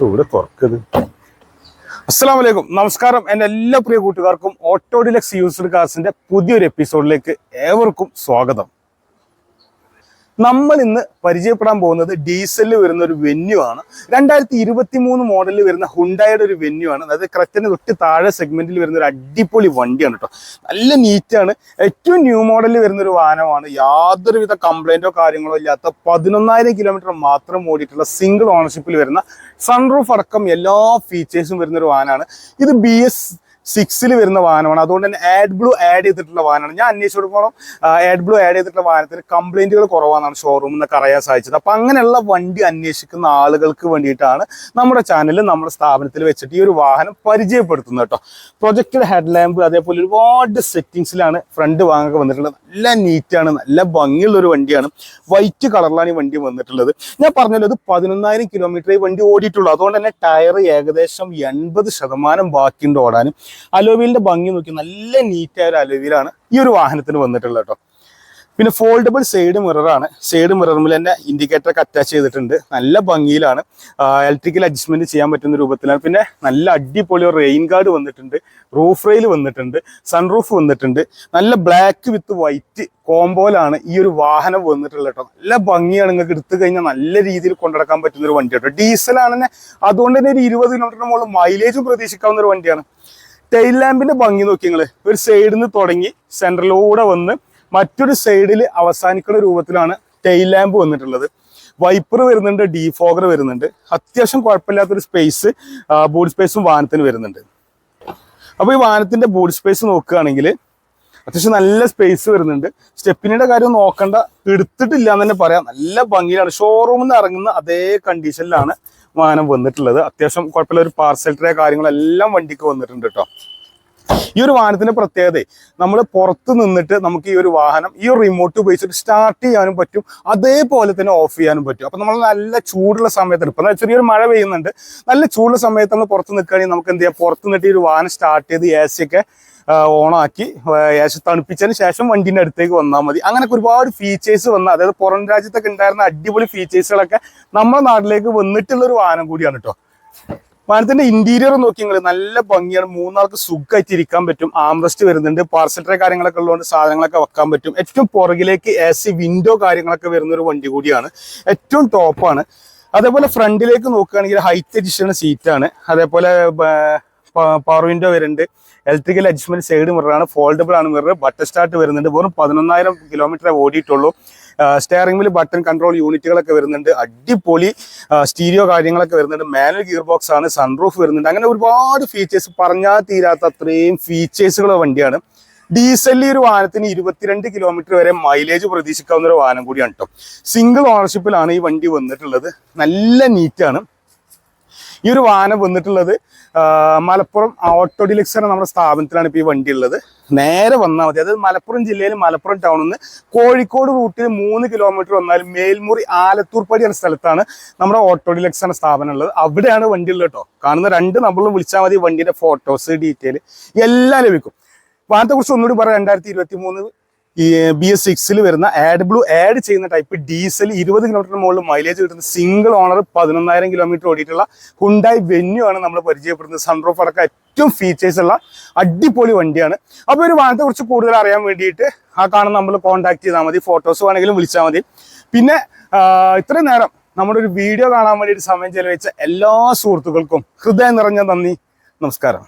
ഇവിടെ തുറക്കത്. അസ്സലാമു അലൈക്കും, നമസ്കാരം. എൻ്റെ എല്ലാ പ്രിയ കൂട്ടുകാർക്കും ഓട്ടോ ഡിലക്സ് യൂസ്ഡ് കാർസിന്റെ പുതിയൊരു എപ്പിസോഡിലേക്ക് ഏവർക്കും സ്വാഗതം. നമ്മൾ ഇന്ന് പരിചയപ്പെടാൻ പോകുന്നത് ഡീസലിൽ വരുന്ന ഒരു വെന്യൂ ആണ്. 2023 മോഡലിൽ വരുന്ന ഹുണ്ടായുടെ ഒരു വെന്യൂ ആണ്. അതായത് ക്രെറ്റന് തൊട്ട് താഴെ സെഗ്മെന്റിൽ വരുന്ന ഒരു അടിപൊളി വണ്ടിയാണ് കേട്ടോ. നല്ല നീറ്റാണ്. ഏറ്റവും ന്യൂ മോഡലിൽ വരുന്ന ഒരു വാഹനമാണ്. യാതൊരുവിധ കംപ്ലൈന്റോ കാര്യങ്ങളോ ഇല്ലാത്ത 11,000 കിലോമീറ്റർ മാത്രം ഓടിയിട്ടുള്ള സിംഗിൾ ഓണർഷിപ്പിൽ വരുന്ന സൺറൂഫ് അടക്കം എല്ലാ ഫീച്ചേഴ്സും വരുന്ന ഒരു വാഹനമാണ്. ഇത് BS6 വരുന്ന വാഹനമാണ്. അതുകൊണ്ട് തന്നെ ആഡ് ബ്ലൂ ആഡ് ചെയ്തിട്ടുള്ള വാഹനമാണ്. ഞാൻ അന്വേഷിച്ചു കൊടുക്കണം, ആഡ് ബ്ലൂ ആഡ് ചെയ്തിട്ടുള്ള വാഹനത്തിന് കംപ്ലൈന്റുകൾ കുറവാണെന്നാണ് ഷോറൂമിൽ നിന്നൊക്കെ അറിയാൻ സാധിച്ചത്. അപ്പം അങ്ങനെയുള്ള വണ്ടി അന്വേഷിക്കുന്ന ആളുകൾക്ക് വേണ്ടിയിട്ടാണ് നമ്മുടെ ചാനലിൽ നമ്മുടെ സ്ഥാപനത്തിൽ വെച്ചിട്ട് ഈ ഒരു വാഹനം പരിചയപ്പെടുത്തുന്നത് കേട്ടോ. പ്രൊജക്റ്റഡ് ഹെഡ് ലാമ്പ്, അതേപോലെ ഒരുപാട് സെറ്റിങ്സിലാണ് ഫ്രണ്ട് ഭാഗമൊക്കെ വന്നിട്ടുള്ളത്. നല്ല നീറ്റാണ്, നല്ല ഭംഗിയുള്ള ഒരു വണ്ടിയാണ്. വൈറ്റ് കളറിലാണ് ഈ വണ്ടി വന്നിട്ടുള്ളത്. ഞാൻ പറഞ്ഞല്ലോ, ഇത് 11,000 കിലോമീറ്റർ ഈ വണ്ടി ഓടിയിട്ടുള്ളൂ. അതുകൊണ്ട് തന്നെ ടയർ ഏകദേശം 80% ബാക്കിയുണ്ട് ഓടാനും. അലോവീലിന്റെ ഭംഗി നോക്കി നല്ല നീറ്റായ ഒരു അലോവീലാണ് ഈ ഒരു വാഹനത്തിന് വന്നിട്ടുള്ളത് കേട്ടോ. പിന്നെ ഫോൾഡബിൾ സൈഡ് മിററാണ്. സൈഡ് മിററിൽ തന്നെ ഇൻഡിക്കേറ്റർ ഒക്കെ അറ്റാച്ച് ചെയ്തിട്ടുണ്ട്. നല്ല ഭംഗിയിലാണ്. ഇലക്ട്രിക്കൽ അഡ്ജസ്റ്റ്മെന്റ് ചെയ്യാൻ പറ്റുന്ന രൂപത്തിലാണ്. പിന്നെ നല്ല അടിപൊളി റെയിൻ ഗാർഡ് വന്നിട്ടുണ്ട്, റൂഫ് റെയിൽ വന്നിട്ടുണ്ട്, സൺറൂഫ് വന്നിട്ടുണ്ട്. നല്ല ബ്ലാക്ക് വിത്ത് വൈറ്റ് കോംബോയിലാണ് ഈ ഒരു വാഹനം വന്നിട്ടുള്ളത് കേട്ടോ. നല്ല ഭംഗിയാണ്. നിങ്ങൾക്ക് എടുത്തു കഴിഞ്ഞാൽ നല്ല രീതിയിൽ കൊണ്ടുനടക്കാൻ പറ്റുന്ന ഒരു വണ്ടി കേട്ടോ. ഡീസലാണ് തന്നെ, അതുകൊണ്ട് തന്നെ ഒരു 20 കിലോമീറ്ററിന് മുകളിൽ മൈലേജും പ്രതീക്ഷിക്കാവുന്ന ഒരു വണ്ടിയാണ്. ടെയിൽ ലാമ്പിന്റെ ഭംഗി നോക്കി നിങ്ങൾ. ഒരു സൈഡിൽ നിന്ന് തുടങ്ങി സെൻട്രലിലൂടെ വന്ന് മറ്റൊരു സൈഡിൽ അവസാനിക്കുന്ന രൂപത്തിലാണ് ടെയിൽ ലാമ്പ് വന്നിട്ടുള്ളത്. വൈപ്പർ വരുന്നുണ്ട്, ഡീഫോഗർ വരുന്നുണ്ട്. അത്യാവശ്യം കുഴപ്പമില്ലാത്തൊരു സ്പേസ്, ബൂട്ട് സ്പേസും വാഹനത്തിന് വരുന്നുണ്ട്. അപ്പോൾ ഈ വാഹനത്തിന്റെ ബൂട്ട് സ്പേസ് നോക്കുകയാണെങ്കിൽ അത്യാവശ്യം നല്ല സ്പേസ് വരുന്നുണ്ട്. സ്റ്റെപ്പിനിയുടെ കാര്യം നോക്കണ്ട, എടുത്തിട്ടില്ല എന്ന് തന്നെ പറയാം. നല്ല ഭംഗിയിലാണ്. ഷോറൂമിൽ നിന്ന് ഇറങ്ങുന്ന അതേ കണ്ടീഷനിലാണ് വാഹനം വന്നിട്ടുള്ളത്. അത്യാവശ്യം കുഴപ്പമില്ല. ഒരു പാർസൽ ട്രേ കാര്യങ്ങളെല്ലാം വണ്ടിക്ക് വന്നിട്ടുണ്ട് കേട്ടോ. ഈ ഒരു വാഹനത്തിന്റെ പ്രത്യേകത, നമ്മൾ പുറത്ത് നിന്നിട്ട് നമുക്ക് ഈ ഒരു വാഹനം ഈ ഒരു റിമോട്ട് ഉപയോഗിച്ചിട്ട് സ്റ്റാർട്ട് ചെയ്യാനും പറ്റും, അതേപോലെ തന്നെ ഓഫ് ചെയ്യാനും പറ്റും. അപ്പൊ നമ്മൾ നല്ല ചൂടുള്ള സമയത്ത്, ഇപ്പൊ ചെറിയൊരു മഴ പെയ്യുന്നുണ്ട്, നല്ല ചൂടുള്ള സമയത്ത് നമ്മൾ പുറത്ത് നിൽക്കുകയാണെങ്കിൽ നമുക്ക് എന്ത് ചെയ്യാം, പുറത്ത് നിന്നിട്ട് ഈ ഒരു വാഹനം സ്റ്റാർട്ട് ചെയ്ത് AC ഒക്കെ ഓണാക്കി AC തണുപ്പിച്ചതിന് ശേഷം വണ്ടിന്റെ അടുത്തേക്ക് വന്നാൽ മതി. അങ്ങനെയൊക്കെ ഒരുപാട് ഫീച്ചേഴ്സ് വന്ന, അതായത് പുറം രാജ്യത്തൊക്കെ ഉണ്ടായിരുന്ന അടിപൊളി ഫീച്ചേഴ്സുകളൊക്കെ നമ്മുടെ നാട്ടിലേക്ക് വന്നിട്ടുള്ള ഒരു വാഹനം കൂടിയാണ് കേട്ടോ. വാഹനത്തിന്റെ ഇന്റീരിയർ നോക്കി നിങ്ങൾ, നല്ല ഭംഗിയാണ്. 3 ആൾക്ക് സുഖമായിട്ട് ഇരിക്കാൻ പറ്റും. ആംറസ്റ്റ് വരുന്നുണ്ട്. പാർസൽ ട്രേ കാര്യങ്ങളൊക്കെ ഉള്ളതുകൊണ്ട് സാധനങ്ങളൊക്കെ വെക്കാൻ പറ്റും. ഏറ്റവും പുറകിലേക്ക് AC വിൻഡോ കാര്യങ്ങളൊക്കെ വരുന്ന ഒരു വണ്ടി കൂടിയാണ്. ഏറ്റവും ടോപ്പാണ്. അതേപോലെ ഫ്രണ്ടിലേക്ക് നോക്കുകയാണെങ്കിൽ ഹൈറ്റ് എഡിഷൻ സീറ്റാണ്. അതേപോലെ പവർ വിൻഡോ വരുന്നുണ്ട്. ഇലക്ട്രിക്കൽ അഡ്ജസ്റ്റ്മെന്റ് സൈഡ് മിററാണ്. ഫോൾഡബിൾ ആണ് മിറർ. ബട്ടൺ സ്റ്റാർട്ട് വരുന്നുണ്ട്. വെറും 11,000 കിലോമീറ്റർ ഓടിയിട്ടുള്ളൂ. സ്റ്റിയറിംഗ് വീൽ ബട്ടൺ കൺട്രോൾ യൂണിറ്റുകളൊക്കെ വരുന്നുണ്ട്. അടിപൊളി സ്റ്റീരിയോ കാര്യങ്ങളൊക്കെ വരുന്നുണ്ട്. മാനുവൽ ഗിയർ ബോക്സ് ആണ്. സൺറൂഫ് വരുന്നുണ്ട്. അങ്ങനെ ഒരുപാട് ഫീച്ചേഴ്സ്, പറഞ്ഞാൽ തീരാത്ത അത്രയും ഫീച്ചേഴ്സുകളുള്ള വണ്ടിയാണ്. ഡീസലിൽ ഒരു വാഹനത്തിന് 22 കിലോമീറ്റർ വരെ മൈലേജ് പ്രതീക്ഷിക്കാവുന്ന ഒരു വാഹനം കൂടിയാണ് കേട്ടോ. സിംഗിൾ ഓണർഷിപ്പിലാണ് ഈ വണ്ടി വന്നിട്ടുള്ളത്. നല്ല നീറ്റാണ്. ഈ ഒരു വാഹനം വന്നിട്ടുള്ളത് മലപ്പുറം ഓട്ടോ ഡിലക്സ് എന്ന നമ്മുടെ സ്ഥാപനത്തിലാണ് ഇപ്പോൾ ഈ വണ്ടി ഉള്ളത്. നേരെ വന്നാൽ മതി. അതായത് മലപ്പുറം ജില്ലയിൽ മലപ്പുറം ടൗണിൽ നിന്ന് കോഴിക്കോട് റൂട്ടിൽ 3 കിലോമീറ്റർ വന്നാൽ മേൽമുറി ആലത്തൂർ പടി എന്ന സ്ഥലത്താണ് നമ്മുടെ ഓട്ടോ ഡിലക്സ് എന്ന സ്ഥാപനം ഉള്ളത്. അവിടെയാണ് വണ്ടി ഉള്ളത് കേട്ടോ. കാണുന്ന 2 നമ്പറിലും വിളിച്ചാൽ മതി. വണ്ടിയുടെ ഫോട്ടോസ്, ഡീറ്റെയിൽ എല്ലാം ലഭിക്കും. വാഹനത്തെ കുറിച്ച് ഒന്നുകൂടി പറയാം. 2023 ഈ BS6 വരുന്ന ആഡ് ബ്ലൂ ആഡ് ചെയ്യുന്ന ടൈപ്പ് ഡീസൽ 20 കിലോമീറ്റർ മുകളിൽ മൈലേജ് കിട്ടുന്ന സിംഗിൾ ഓണർ 11,000 കിലോമീറ്റർ ഓടിയിട്ടുള്ള ഹുണ്ടായി വെന്യൂ ആണ് നമ്മൾ പരിചയപ്പെടുന്നത്. സൺറൂഫ് അടക്കം ഏറ്റവും ഫീച്ചേഴ്സ് ഉള്ള അടിപൊളി വണ്ടിയാണ്. അപ്പോൾ ഒരു വാഹനത്തെ കുറിച്ച് കൂടുതൽ അറിയാൻ വേണ്ടിയിട്ട് ആ കാണുന്ന നമ്മൾ കോൺടാക്ട് ചെയ്താൽ മതി. ഫോട്ടോസ് വേണമെങ്കിലും വിളിച്ചാൽ മതി. പിന്നെ ഇത്രയും നേരം നമ്മുടെ ഒരു വീഡിയോ കാണാൻ വേണ്ടിയിട്ട് സമയം ചെലവഴിച്ച എല്ലാ സുഹൃത്തുക്കൾക്കും ഹൃദയം നിറഞ്ഞ നന്ദി. നമസ്കാരം.